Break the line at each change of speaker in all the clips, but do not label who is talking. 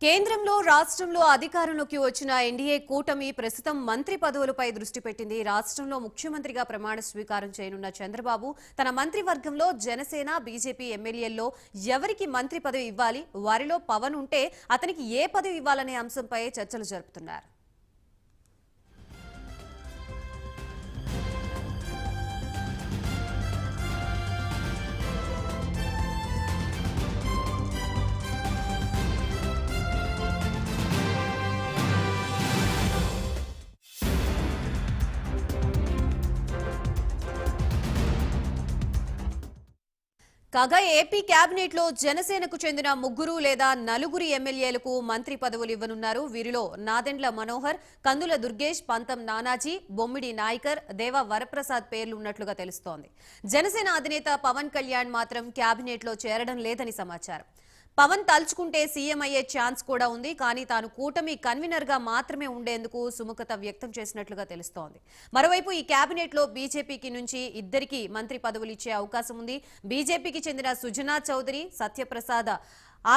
కేంద్రంలో రాష్ట్రంలో అధికారంలోకి వచ్చిన ఎన్డీఏ కూటమి ప్రస్తుతం మంత్రి పదవులపై దృష్టి పెట్టింది. రాష్ట్రంలో ముఖ్యమంత్రిగా ప్రమాణ స్వీకారం చేయనున్న చంద్రబాబు తన మంత్రివర్గంలో జనసేన, బీజేపీ ఎమ్మెల్యేల్లో ఎవరికి మంత్రి పదవి ఇవ్వాలి, వారిలో పవన్ ఉంటే అతనికి ఏ పదవి ఇవ్వాలనే అంశంపై చర్చలు జరుపుతున్నారు. కాగా ఏపీ కేబినెట్ లో జనసేనకు చెందిన 3 లేదా 4 ఎమ్మెల్యేలకు మంత్రి పదవులు ఇవ్వనున్నారు. వీరిలో నాదెండ్ల మనోహర్, కందుల దుర్గేష్, పంతం నానాజీ, బొమ్మిడి నాయకర్, దేవ వరప్రసాద్ పేర్లు ఉన్నట్లుగా తెలుస్తోంది. జనసేన అధినేత పవన్ కళ్యాణ్ మాత్రం కేబినెట్ లో చేరడం లేదని సమాచారం. పవన్ తలుచుకుంటే సీఎం అయ్యే ఛాన్స్ కూడా ఉంది, కానీ తాను కూటమి కన్వీనర్ గా మాత్రమే ఉండేందుకు సుముఖత వ్యక్తం చేసినట్లుగా తెలుస్తోంది. మరోవైపు ఈ కేబినెట్ లో బీజేపీకి నుంచి 2 మంత్రి పదవులు ఇచ్చే అవకాశం ఉంది. బీజేపీకి చెందిన సుజనా చౌదరి, సత్యప్రసాద్,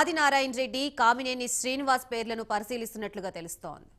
ఆదినారాయణ రెడ్డి, కామినేని శ్రీనివాస్ పేర్లను పరిశీలిస్తున్నట్లుగా తెలుస్తోంది.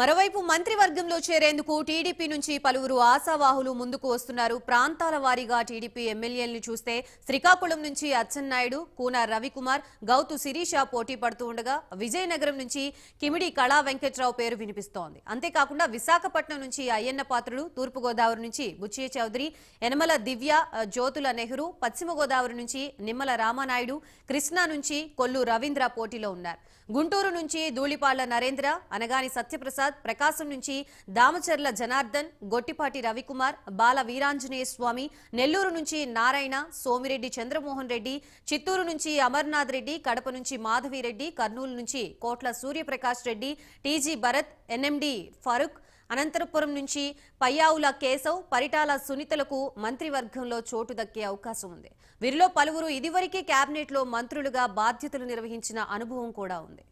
మరోవైపు మంత్రివర్గంలో చేరేందుకు టీడీపీ నుంచి పలువురు ఆశావాహులు ముందుకు వస్తున్నారు. ప్రాంతాల వారీగా టీడీపీ ఎమ్మెల్యేలను చూస్తే శ్రీకాకుళం నుంచి అచ్చెన్నాయుడు, కూన రవికుమార్, గౌతు శిరీష పోటీ పడుతూ ఉండగా విజయనగరం నుంచి కిమిడి కళా వెంకట్రావు పేరు వినిపిస్తోంది. అంతేకాకుండా విశాఖపట్నం నుంచి అయ్యన్న పాత్రుడు, తూర్పుగోదావరి నుంచి బుచ్చయ్య చౌదరి, యనమల దివ్య, జ్యోతుల నెహ్రూ, పశ్చిమ గోదావరి నుంచి నిమ్మల రామానాయుడు, కృష్ణా నుంచి కొల్లు రవీంద్ర పోటీలో ఉన్నారు. గుంటూరు నుంచి ధూళిపాళ్ల నరేంద్ర, అనగాని సత్యప్రసాద్, ప్రకాశం నుంచి దామచర్ల జనార్దన్, గొట్టిపాటి రవికుమార్, బాల వీరాంజనేయ స్వామి, నెల్లూరు నుంచి నారాయణ, సోమిరెడ్డి చంద్రమోహన్ రెడ్డి, చిత్తూరు నుంచి అమర్నాథ్ రెడ్డి, కడప నుంచి మాధవిరెడ్డి, కర్నూలు నుంచి కోట్ల సూర్యప్రకాష్ రెడ్డి, టీజీ భరత్, ఎన్ఎండి ఫరూక్, అనంతపురం నుంచి పయ్యావుల కేశవ్, పరిటాల సునీతలకు మంత్రివర్గంలో చోటు దక్కే అవకాశం ఉంది. వీరిలో పలువురు ఇదివరకే కేబినెట్ లో మంత్రులుగా బాధ్యతలు నిర్వహించిన అనుభవం కూడా ఉంది.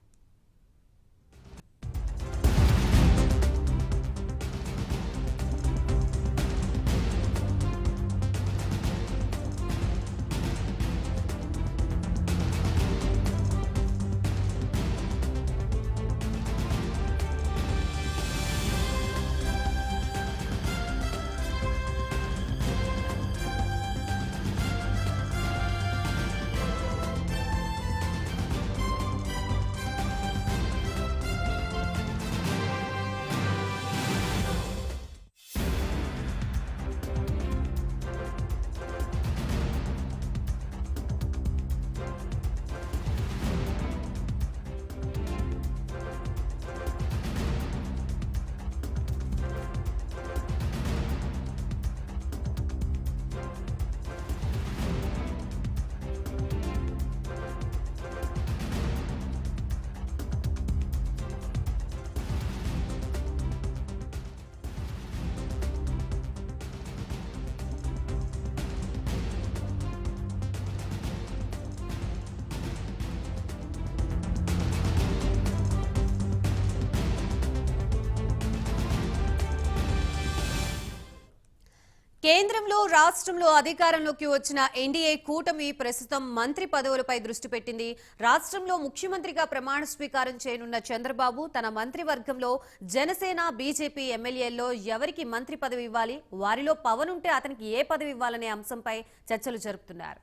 కేంద్రంలో రాష్ట్రంలో అధికారంలోకి వచ్చిన ఎన్డీఏ కూటమి ప్రస్తుతం మంత్రి పదవులపై దృష్టి పెట్టింది. రాష్ట్రంలో ముఖ్యమంత్రిగా ప్రమాణ స్వీకారం చేయనున్న చంద్రబాబు తన మంత్రివర్గంలో జనసేన, బీజేపీ ఎమ్మెల్యేల్లో ఎవరికి మంత్రి పదవి ఇవ్వాలి, వారిలో పవన్ ఉంటే అతనికి ఏ పదవి ఇవ్వాలనే అంశంపై చర్చలు జరుపుతున్నారు.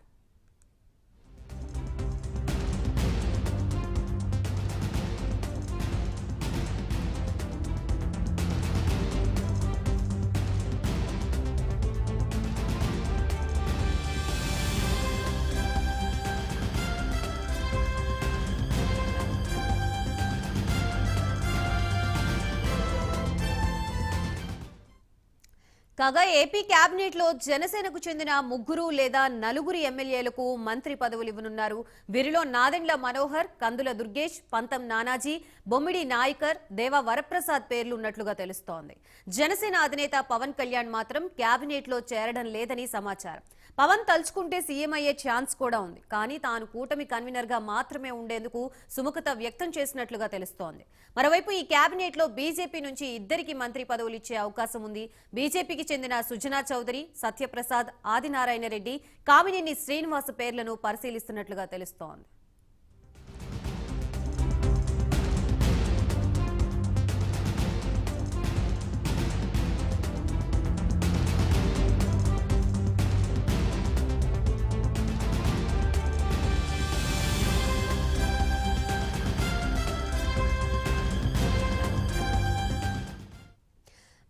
కాగా ఏపీ కేబినెట్ లో జనసేనకు చెందిన 3 లేదా 4 ఎమ్మెల్యేలకు మంత్రి పదవులు ఇవ్వనున్నారు. వీరిలో నాదెండ్ల మనోహర్, కందుల దుర్గేష్, పంతం నానాజీ, బొమ్మిడి నాయకర్, దేవ వరప్రసాద్ పేర్లు ఉన్నట్లుగా తెలుస్తోంది. జనసేన అధినేత పవన్ కళ్యాణ్ మాత్రం కేబినెట్ లో చేరడం లేదని సమాచారం. పవన్ తలుచుకుంటే సీఎం అయ్యే ఛాన్స్ కూడా ఉంది. కానీ తాను కూటమి కన్వీనర్ గా మాత్రమే ఉండేందుకు సుముఖత వ్యక్తం చేసినట్లుగా తెలుస్తోంది. మరోవైపు ఈ కేబినెట్ లో బీజేపీ నుంచి ఇద్దరికి మంత్రి పదవులు ఇచ్చే అవకాశం ఉంది. బీజేపీకి చెందిన సుజనా చౌదరి, సత్యప్రసాద్, ఆదినారాయణ రెడ్డి, కామినేని శ్రీనివాస్ పేర్లను పరిశీలిస్తున్నట్లుగా తెలుస్తోంది.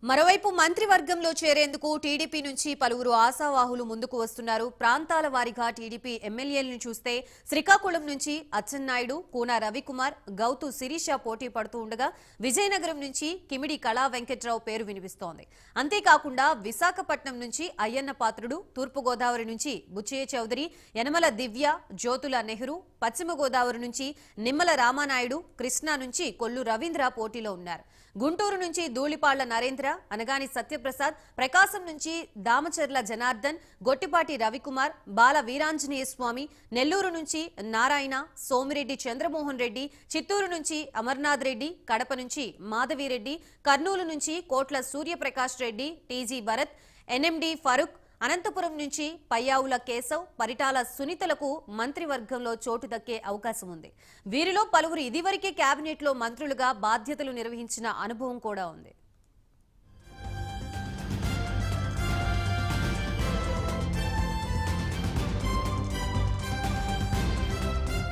మరోవైపు మంత్రివర్గంలో చేరేందుకు టీడీపీ నుంచి పలువురు ఆశావాహులు ముందుకు వస్తున్నారు. ప్రాంతాల వారీగా టీడీపీ ఎమ్మెల్యేలను చూస్తే శ్రీకాకుళం నుంచి అచ్చెన్నాయుడు, కూన రవికుమార్, గౌతు శిరీష పోటీ పడుతూ ఉండగా విజయనగరం నుంచి కిమిడి కళా వెంకట్రావు పేరు వినిపిస్తోంది. అంతేకాకుండా విశాఖపట్నం నుంచి అయ్యన్న పాత్రుడు, తూర్పుగోదావరి నుంచి బుచ్చయ్య చౌదరి, యనమల దివ్య, జ్యోతుల నెహ్రూ, పశ్చిమ గోదావరి నుంచి నిమ్మల రామానాయుడు, కృష్ణా నుంచి కొల్లు రవీంద్ర పోటీలో ఉన్నారు. గుంటూరు నుంచి ధూళిపాళ్ల నరేంద్ర, అనగాని సత్యప్రసాద్, ప్రకాశం నుంచి దామచర్ల జనార్దన్, గొట్టిపాటి రవికుమార్, బాల వీరాంజనేయ స్వామి, నెల్లూరు నుంచి నారాయణ, సోమిరెడ్డి చంద్రమోహన్ రెడ్డి, చిత్తూరు నుంచి అమర్నాథ్ రెడ్డి, కడప నుంచి మాధవిరెడ్డి, కర్నూలు నుంచి కోట్ల సూర్యప్రకాష్ రెడ్డి, టీజీ భరత్, ఎన్ఎండి ఫరూక్, అనంతపురం నుంచి పయ్యావుల కేశవ్, పరిటాల సునీతలకు మంత్రివర్గంలో చోటు దక్కే అవకాశం ఉంది. వీరిలో పలువురు ఇదివరకే కేబినెట్లో మంత్రులుగా బాధ్యతలు నిర్వహించిన అనుభవం కూడా ఉంది.